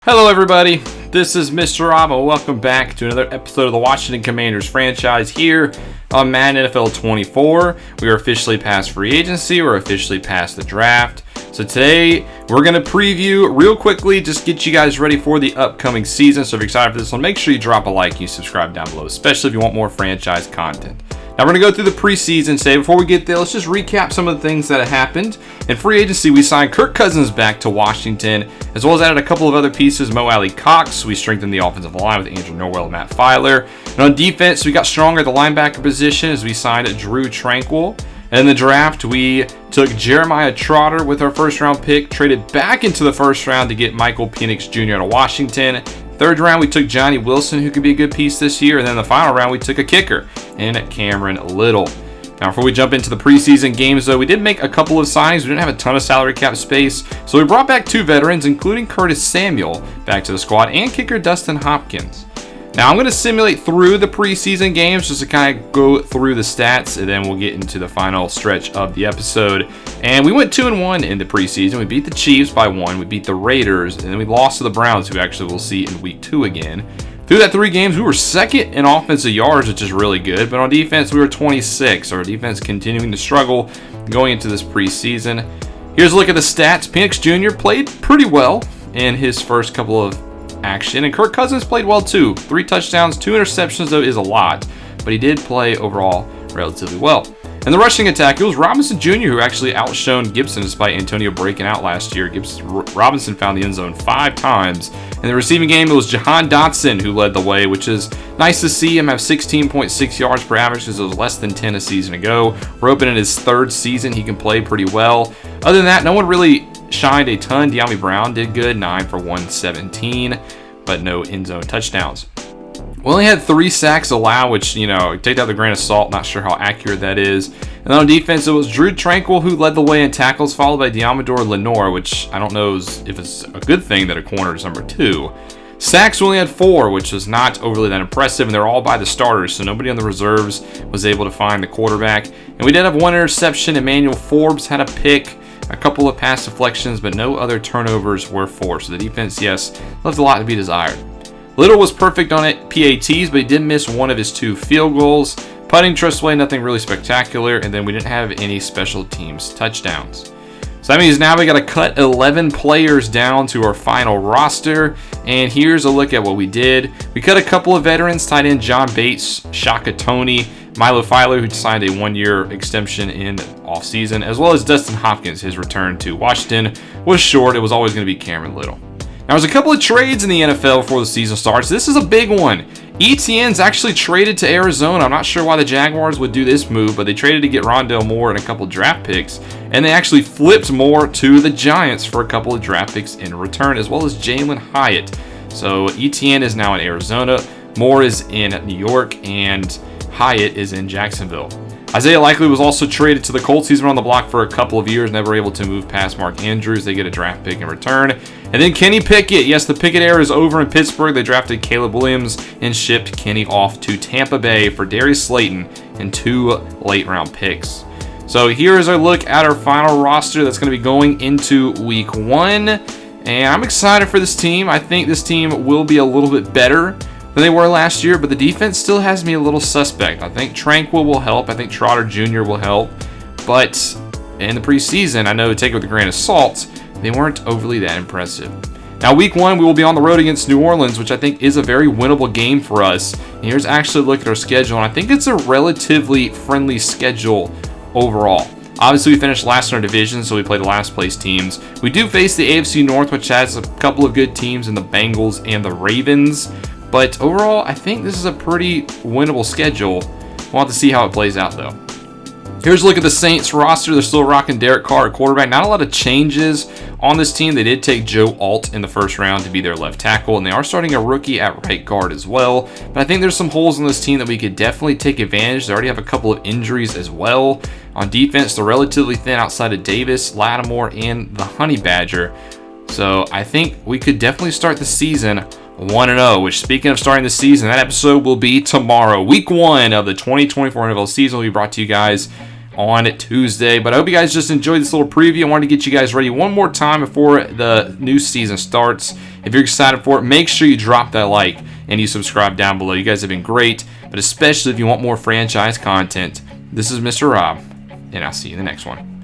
Hello everybody, this is Mr. Rob and welcome back to another episode of the Washington Commanders franchise here on Madden NFL 24. We are officially past free agency, we're officially past the draft. So today we're going to preview real quickly, just get you guys ready for the upcoming season. So if you're excited for this one, make sure you drop a like and you subscribe down below, especially if you want more franchise content. Now we're going to go through the preseason today. Before we get there, let's just recap some of the things that have happened. In free agency, we signed Kirk Cousins back to Washington, as well as added a couple of other pieces. Mo Alley Cox, we strengthened the offensive line with Andrew Norwell and Matt Filer. And on defense, we got stronger at the linebacker position as we signed Drew Tranquill. And in the draft, we took Jeremiah Trotter with our first round pick, traded back into the first round to get Michael Penix Jr. out of Washington. Third round, we took Johnny Wilson, who could be a good piece this year. And then the final round, we took a kicker in Cameron Little. Now, before we jump into the preseason games, though, we did make a couple of signings. We didn't have a ton of salary cap space, so we brought back two veterans, including Curtis Samuel, back to the squad, and kicker Dustin Hopkins. Now, I'm going to simulate through the preseason games just to kind of go through the stats, and then we'll get into the final stretch of the episode. And we went 2-1 in the preseason. We beat the Chiefs by 1. We beat the Raiders, and then we lost to the Browns, who actually we'll see in week 2 again. Through that 3 games, we were second in offensive yards, which is really good. But on defense, we were 26. Our defense continuing to struggle going into this preseason. Here's a look at the stats. Penix Jr. played pretty well in his first couple of action, and Kirk Cousins played well too. 3 touchdowns, 2 interceptions though is a lot, but he did play overall relatively well. In the rushing attack, it was Robinson Jr. who actually outshone Gibson despite Antonio breaking out last year. Robinson found the end zone 5 times. In the receiving game, it was Jahan Dotson who led the way, which is nice to see him have 16.6 yards per average because it was less than 10 a season ago. We're open in his 3rd season. He can play pretty well. Other than that, no one really shined a ton. De'Ami Brown did good, 9 for 117, but no end zone touchdowns. We only had 3 sacks allowed, which, take that with a grain of salt. Not sure how accurate that is. And then on defense, it was Drew Tranquill who led the way in tackles, followed by Deommodore Lenoir, which I don't know if it's a good thing that a corner is number 2. Sacks, we only had 4, which was not overly that impressive, and they're all by the starters, so nobody on the reserves was able to find the quarterback. And we did have 1 interception. Emmanuel Forbes had a pick, a couple of pass deflections, but no other turnovers were forced. So the defense, yes, left a lot to be desired. Little was perfect on it, PATs, but he did miss 1 of his 2 field goals. Putting trustway, nothing really spectacular, and then we didn't have any special teams touchdowns. So that means now we got to cut 11 players down to our final roster, and here's a look at what we did. We cut a couple of veterans, tight end John Bates, Shaka Toney, Milo Filer, who signed a 1-year extension in offseason, as well as Dustin Hopkins. His return to Washington was short. It was always going to be Cameron Little. Now, there's a couple of trades in the NFL before the season starts. This is a big one. ETN's actually traded to Arizona. I'm not sure why the Jaguars would do this move, but they traded to get Rondale Moore and a couple draft picks, and they actually flipped Moore to the Giants for a couple of draft picks in return, as well as Jalen Hyatt. So ETN is now in Arizona, Moore is in New York, and Hyatt is in Jacksonville. Isaiah Likely was also traded to the Colts. He's been on the block for a couple of years, never able to move past Mark Andrews. They get a draft pick in return. And then Kenny Pickett. Yes, the Pickett era is over in Pittsburgh. They drafted Caleb Williams and shipped Kenny off to Tampa Bay for Darius Slayton and 2 late-round picks. So here is our look at our final roster that's going to be going into week 1. And I'm excited for this team. I think this team will be a little bit better than they were last year, but the defense still has me a little suspect. I think Tranquill will help. I think Trotter Jr. will help. But in the preseason, I know, take it with a grain of salt, they weren't overly that impressive. Now, week 1, we will be on the road against New Orleans, which I think is a very winnable game for us. And here's actually a look at our schedule, and I think it's a relatively friendly schedule overall. Obviously, we finished last in our division, so we play the last place teams. We do face the AFC North, which has a couple of good teams in the Bengals and the Ravens. But overall, I think this is a pretty winnable schedule. We'll have to see how it plays out, though. Here's a look at the Saints roster. They're still rocking Derek Carr at quarterback. Not a lot of changes on this team. They did take Joe Alt in the first round to be their left tackle, and they are starting a rookie at right guard as well. But I think there's some holes in this team that we could definitely take advantage. They already have a couple of injuries as well. On defense, they're relatively thin outside of Davis, Lattimore, and the Honey Badger. So I think we could definitely start the season 1-0, which, speaking of starting the season, that episode will be tomorrow. Week 1 of the 2024 NFL season will be brought to you guys on Tuesday. But I hope you guys just enjoyed this little preview. I wanted to get you guys ready one more time before the new season starts. If you're excited for it, make sure you drop that like and you subscribe down below. You guys have been great, but especially if you want more franchise content. This is Mr. Rob, and I'll see you in the next one.